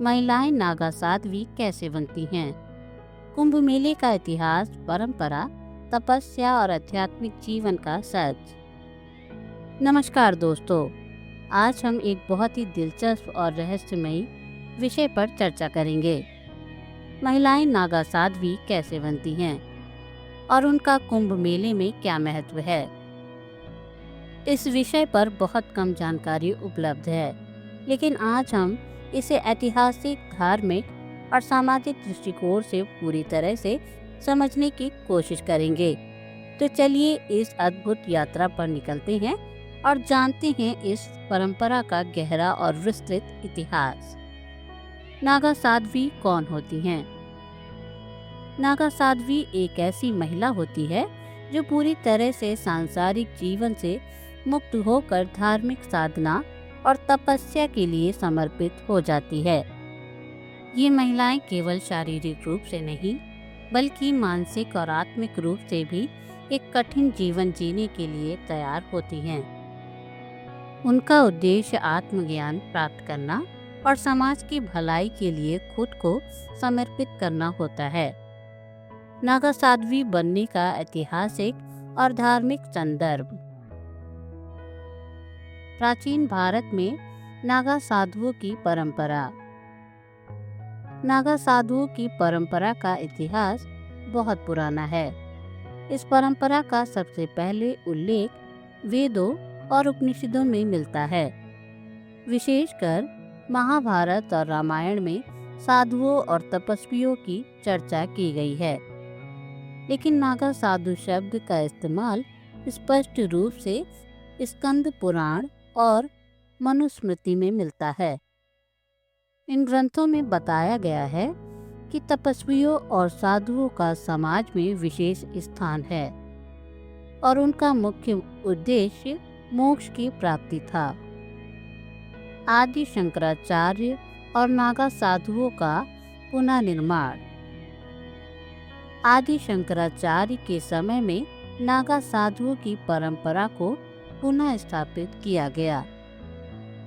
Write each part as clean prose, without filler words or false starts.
महिलाएं नागा साध्वी कैसे बनती हैं? कुंभ मेले का इतिहास, परंपरा, तपस्या और आध्यात्मिक जीवन का सच। नमस्कार दोस्तों, आज हम एक बहुत ही दिलचस्प और रहस्यमयी विषय पर चर्चा करेंगे। महिलाएं नागा साध्वी कैसे बनती हैं और उनका कुंभ मेले में क्या महत्व है। इस विषय पर बहुत कम जानकारी उपलब्ध है, लेकिन आज हम इसे ऐतिहासिक, धार्मिक और सामाजिक दृष्टिकोण से पूरी तरह से समझने की कोशिश करेंगे। तो चलिए इस अद्भुत यात्रा पर निकलते हैं और जानते हैं इस परंपरा का गहरा और विस्तृत इतिहास। नागा साध्वी कौन होती हैं? नागा साध्वी एक ऐसी महिला होती है जो पूरी तरह से सांसारिक जीवन से मुक्त होकर धार्मिक साधना और तपस्या के लिए समर्पित हो जाती है। ये महिलाएं केवल शारीरिक रूप से नहीं, बल्कि मानसिक और आत्मिक रूप से भी एक कठिन जीवन जीने के लिए तैयार होती हैं। उनका उद्देश्य आत्मज्ञान प्राप्त करना और समाज की भलाई के लिए खुद को समर्पित करना होता है। नागा साध्वी बनने का ऐतिहासिक और धार्मिक संदर्भ। प्राचीन भारत में नागा साधुओं की परंपरा। नागा साधुओं की परंपरा का इतिहास बहुत पुराना है। इस परंपरा का सबसे पहले उल्लेख वेदों और उपनिषदों में मिलता है। विशेषकर महाभारत और रामायण में साधुओं और तपस्वियों की चर्चा की गई है। लेकिन नागा साधु शब्द का इस्तेमाल स्पष्ट रूप से स्कंद पुराण और मनुस्मृति में मिलता है। इन ग्रंथों में बताया गया है कि तपस्वियों और साधुओं का समाज में विशेष स्थान है और उनका मुख्य उद्देश्य मोक्ष की प्राप्ति था। आदि शंकराचार्य और नागा साधुओं का पुनर्निर्माण। आदि शंकराचार्य के समय में नागा साधुओं की परंपरा को पुनः स्थापित किया गया।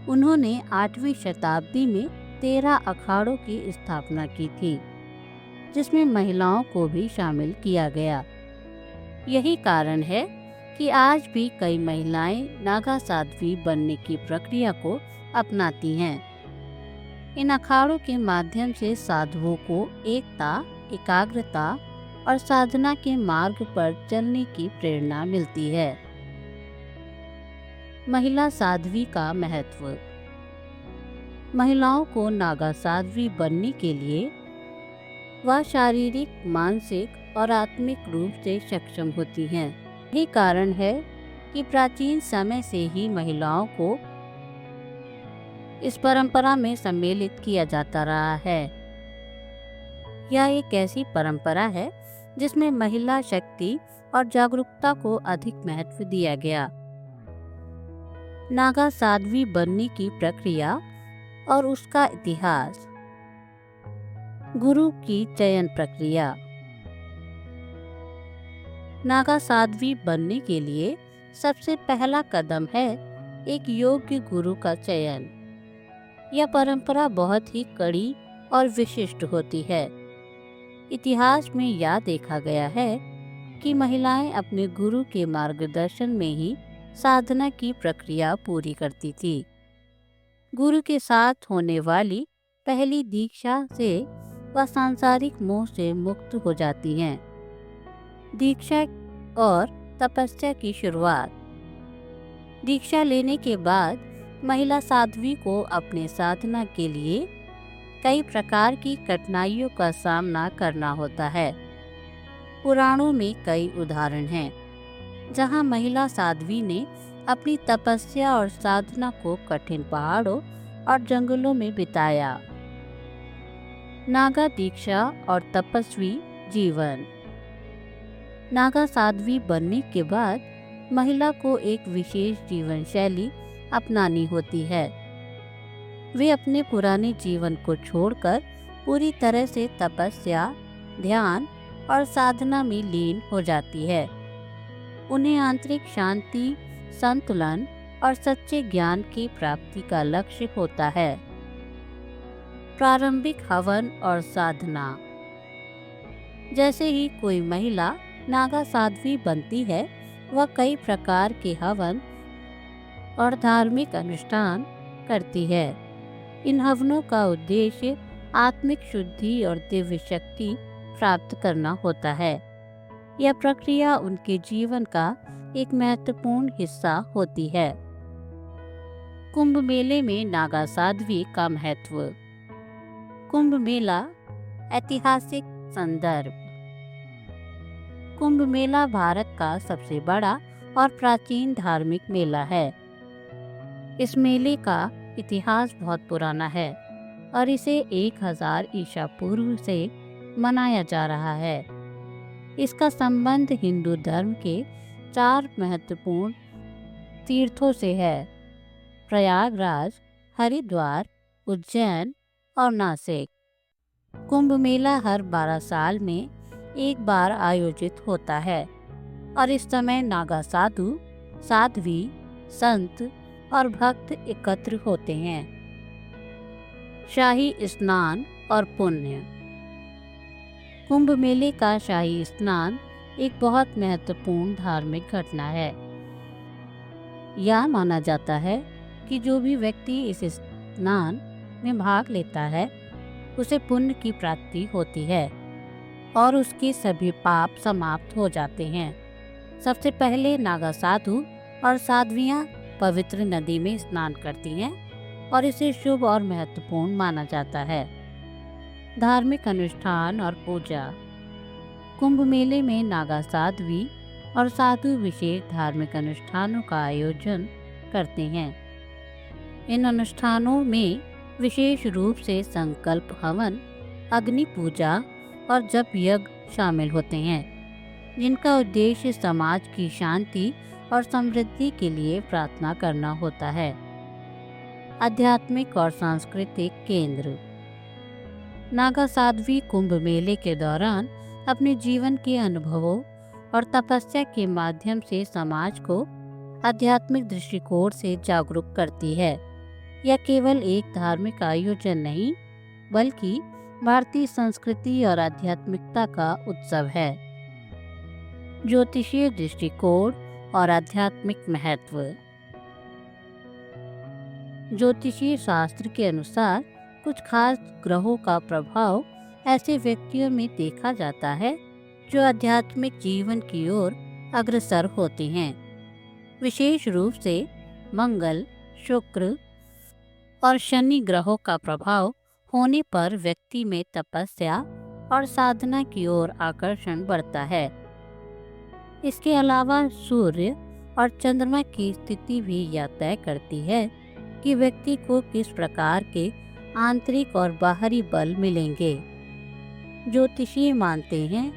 उन्होंने 8वीं शताब्दी में 13 अखाड़ों की स्थापना की थी, जिसमें महिलाओं को भी शामिल किया गया। यही कारण है कि आज भी कई महिलाएं नागा साध्वी बनने की प्रक्रिया को अपनाती हैं। इन अखाड़ों के माध्यम से साधुओं को एकता, एकाग्रता और साधना के मार्ग पर चलने की प्रेरणा मिलती है। महिला साध्वी का महत्व। महिलाओं को नागा साध्वी बनने के लिए वह शारीरिक, मानसिक और आत्मिक रूप से सक्षम होती हैं। यही कारण है कि प्राचीन समय से ही महिलाओं को इस परंपरा में सम्मिलित किया जाता रहा है। यह एक ऐसी परंपरा है जिसमें महिला शक्ति और जागरूकता को अधिक महत्व दिया गया। नागा साध्वी बनने की प्रक्रिया और उसका इतिहास। गुरु की चयन प्रक्रिया। नागा साध्वी बनने के लिए सबसे पहला कदम है एक योग्य गुरु का चयन। यह परंपरा बहुत ही कड़ी और विशिष्ट होती है। इतिहास में यह देखा गया है कि महिलाएं अपने गुरु के मार्गदर्शन में ही साधना की प्रक्रिया पूरी करती थी। गुरु के साथ होने वाली पहली दीक्षा से वह सांसारिक मोह से मुक्त हो जाती हैं। दीक्षा और तपस्या की शुरुआत। दीक्षा लेने के बाद महिला साध्वी को अपने साधना के लिए कई प्रकार की कठिनाइयों का सामना करना होता है। पुराणों में कई उदाहरण हैं जहां महिला साध्वी ने अपनी तपस्या और साधना को कठिन पहाड़ों और जंगलों में बिताया। नागा दीक्षा और तपस्वी जीवन। नागा साध्वी बनने के बाद महिला को एक विशेष जीवन शैली अपनानी होती है। वे अपने पुराने जीवन को छोड़कर पूरी तरह से तपस्या, ध्यान और साधना में लीन हो जाती है। उन्हें आंतरिक शांति, संतुलन और सच्चे ज्ञान की प्राप्ति का लक्ष्य होता है। प्रारंभिक हवन और साधना। जैसे ही कोई महिला नागा साध्वी बनती है, वह कई प्रकार के हवन और धार्मिक अनुष्ठान करती है। इन हवनों का उद्देश्य आत्मिक शुद्धि और दिव्य शक्ति प्राप्त करना होता है। यह प्रक्रिया उनके जीवन का एक महत्वपूर्ण हिस्सा होती है। कुंभ मेले में नागा साध्वी का महत्व। कुंभ मेला ऐतिहासिक संदर्भ। कुंभ मेला भारत का सबसे बड़ा और प्राचीन धार्मिक मेला है। इस मेले का इतिहास बहुत पुराना है और इसे 1000 ईसा पूर्व से मनाया जा रहा है। इसका संबंध हिंदू धर्म के 4 महत्वपूर्ण तीर्थों से है: प्रयागराज, हरिद्वार, उज्जैन और नासिक। कुंभ मेला हर 12 साल में एक बार आयोजित होता है और इस समय नागा साधु, साध्वी, संत और भक्त एकत्र होते हैं। शाही स्नान और पुण्य। कुंभ मेले का शाही स्नान एक बहुत महत्वपूर्ण धार्मिक घटना है। यह माना जाता है कि जो भी व्यक्ति इस स्नान में भाग लेता है, उसे पुण्य की प्राप्ति होती है और उसके सभी पाप समाप्त हो जाते हैं। सबसे पहले नागा साधु और साध्वियाँ पवित्र नदी में स्नान करती हैं और इसे शुभ और महत्वपूर्ण माना जाता है। धार्मिक अनुष्ठान और पूजा। कुंभ मेले में नागा साध्वी और साधु विशेष धार्मिक अनुष्ठानों का आयोजन करते हैं। इन अनुष्ठानों में विशेष रूप से संकल्प हवन, अग्नि पूजा और जप यज्ञ शामिल होते हैं, जिनका उद्देश्य समाज की शांति और समृद्धि के लिए प्रार्थना करना होता है। आध्यात्मिक और सांस्कृतिक केंद्र। नागा साध्वी कुंभ मेले के दौरान अपने जीवन के अनुभवों और तपस्या के माध्यम से समाज को आध्यात्मिक दृष्टिकोण से जागरूक करती है। यह केवल एक धार्मिक आयोजन नहीं, बल्कि भारतीय संस्कृति और आध्यात्मिकता का उत्सव है। ज्योतिषीय दृष्टिकोण और आध्यात्मिक महत्व। ज्योतिषीय शास्त्र के अनुसार कुछ खास ग्रहों का प्रभाव ऐसे व्यक्तियों में देखा जाता है जो आध्यात्मिक जीवन की ओर अग्रसर होते हैं। विशेष रूप से मंगल, शुक्र और शनि ग्रहों का प्रभाव होने पर व्यक्ति में तपस्या और साधना की ओर आकर्षण बढ़ता है। इसके अलावा सूर्य और चंद्रमा की स्थिति भी यह तय करती है कि व्यक्ति को किस प्रकार के आंतरिक और बाहरी बल मिलेंगे। ज्योतिषी मानते हैं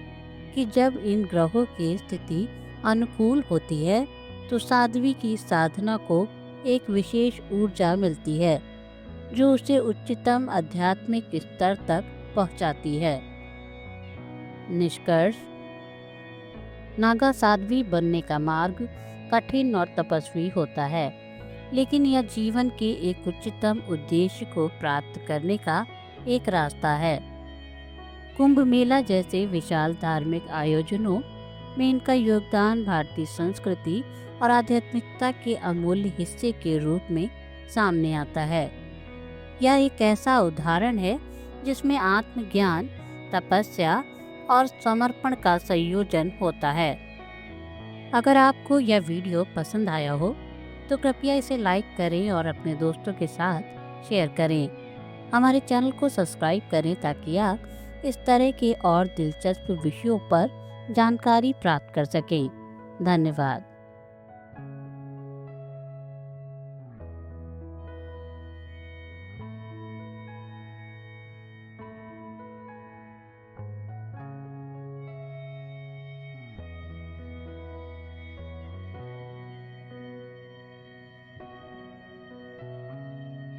कि जब इन ग्रहों की स्थिति अनुकूल होती है तो साध्वी की साधना को एक विशेष ऊर्जा मिलती है जो उसे उच्चतम आध्यात्मिक स्तर तक पहुंचाती है। निष्कर्ष। नागा साध्वी बनने का मार्ग कठिन और तपस्वी होता है, लेकिन यह जीवन के एक उच्चतम उद्देश्य को प्राप्त करने का एक रास्ता है। कुंभ मेला जैसे विशाल धार्मिक आयोजनों में इनका योगदान भारतीय संस्कृति और आध्यात्मिकता के अमूल्य हिस्से के रूप में सामने आता है। यह एक ऐसा उदाहरण है जिसमें आत्मज्ञान, तपस्या और समर्पण का संयोजन होता है। अगर आपको यह वीडियो पसंद आया हो तो कृपया इसे लाइक करें और अपने दोस्तों के साथ शेयर करें। हमारे चैनल को सब्सक्राइब करें ताकि आप इस तरह के और दिलचस्प विषयों पर जानकारी प्राप्त कर सकें। धन्यवाद।